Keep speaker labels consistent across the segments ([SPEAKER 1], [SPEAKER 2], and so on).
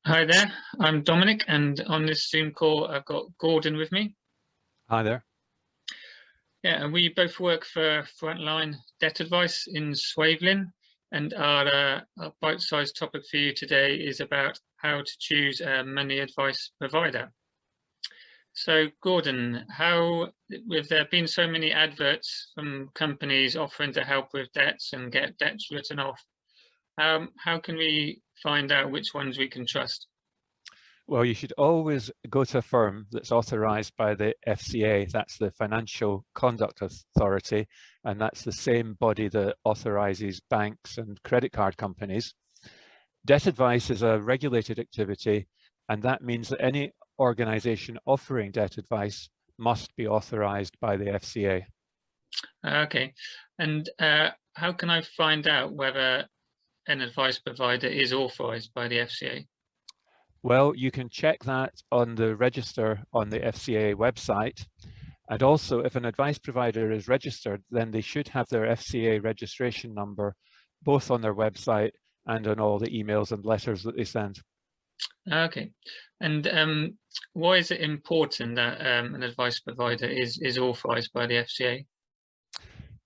[SPEAKER 1] Hi there, I'm Dominic, and on this Zoom call I've got Gordon with me.
[SPEAKER 2] Hi there.
[SPEAKER 1] Yeah, and we both work for Frontline Debt Advice in Swavellin, and our bite-sized topic for you today is about how to choose a money advice provider. So Gordon, with there been so many adverts from companies offering to help with debts and get debts written off, how can we find out which ones we can trust?
[SPEAKER 2] Well, you should always go to a firm that's authorized by the FCA. That's the Financial Conduct Authority, and that's the same body that authorizes banks and credit card companies. Debt advice is a regulated activity, and that means that any organization offering debt advice must be authorized by the FCA.
[SPEAKER 1] Okay, and how can I find out whether an advice provider is authorized by the FCA?
[SPEAKER 2] Well, you can check that on the register on the FCA website. And also, if an advice provider is registered, then they should have their FCA registration number both on their website and on all the emails and letters that they send.
[SPEAKER 1] Okay, and why is it important that an advice provider is authorized by the FCA?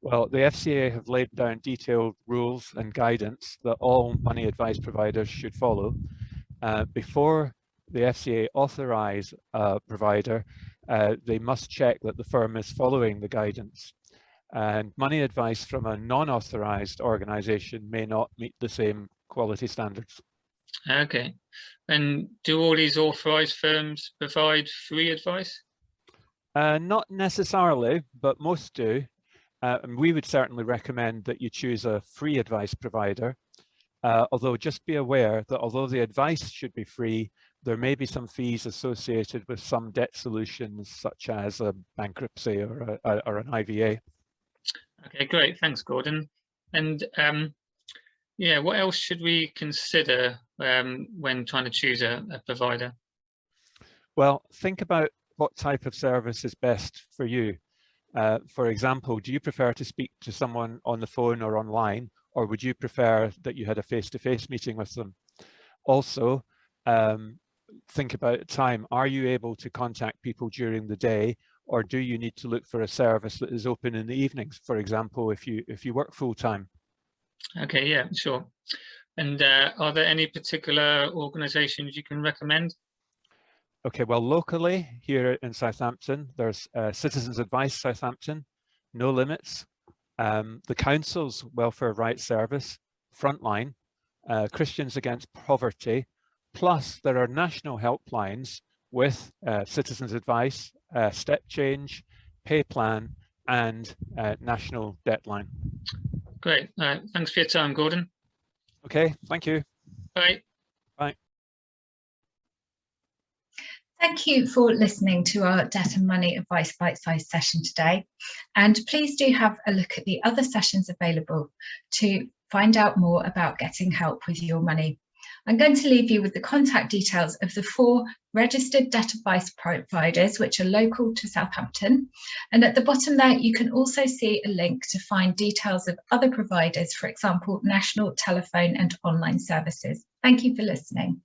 [SPEAKER 2] Well, the FCA have laid down detailed rules and guidance that all money advice providers should follow. Before the FCA authorize a provider, they must check that the firm is following the guidance. And money advice from a non-authorized organization may not meet the same quality standards.
[SPEAKER 1] Okay, and do all these authorized firms provide free advice?
[SPEAKER 2] Not necessarily, but most do. And we would certainly recommend that you choose a free advice provider. Although just be aware that although the advice should be free, there may be some fees associated with some debt solutions, such as a bankruptcy or an IVA.
[SPEAKER 1] Okay, great. Thanks, Gordon. And yeah, what else should we consider when trying to choose a provider?
[SPEAKER 2] Well, think about what type of service is best for you. For example, do you prefer to speak to someone on the phone or online, or would you prefer that you had a face-to-face meeting with them? Also, think about time. Are you able to contact people during the day, or do you need to look for a service that is open in the evenings, for example, if you work full-time?
[SPEAKER 1] Okay, yeah, sure. And are there any particular organizations you can recommend?
[SPEAKER 2] Okay, well, locally here in Southampton, there's Citizens Advice Southampton, No Limits, the Council's Welfare Rights Service, Frontline, Christians Against Poverty, plus there are national helplines with Citizens Advice, Step Change, Pay Plan, and National Deadline.
[SPEAKER 1] Great. Thanks for your time, Gordon.
[SPEAKER 2] Okay, thank you.
[SPEAKER 1] Bye.
[SPEAKER 2] Bye.
[SPEAKER 3] Thank you for listening to our Debt and Money Advice Bite-sized session today. And please do have a look at the other sessions available to find out more about getting help with your money. I'm going to leave you with the contact details of the 4 registered debt advice providers, which are local to Southampton. And at the bottom there, you can also see a link to find details of other providers, for example, national telephone and online services. Thank you for listening.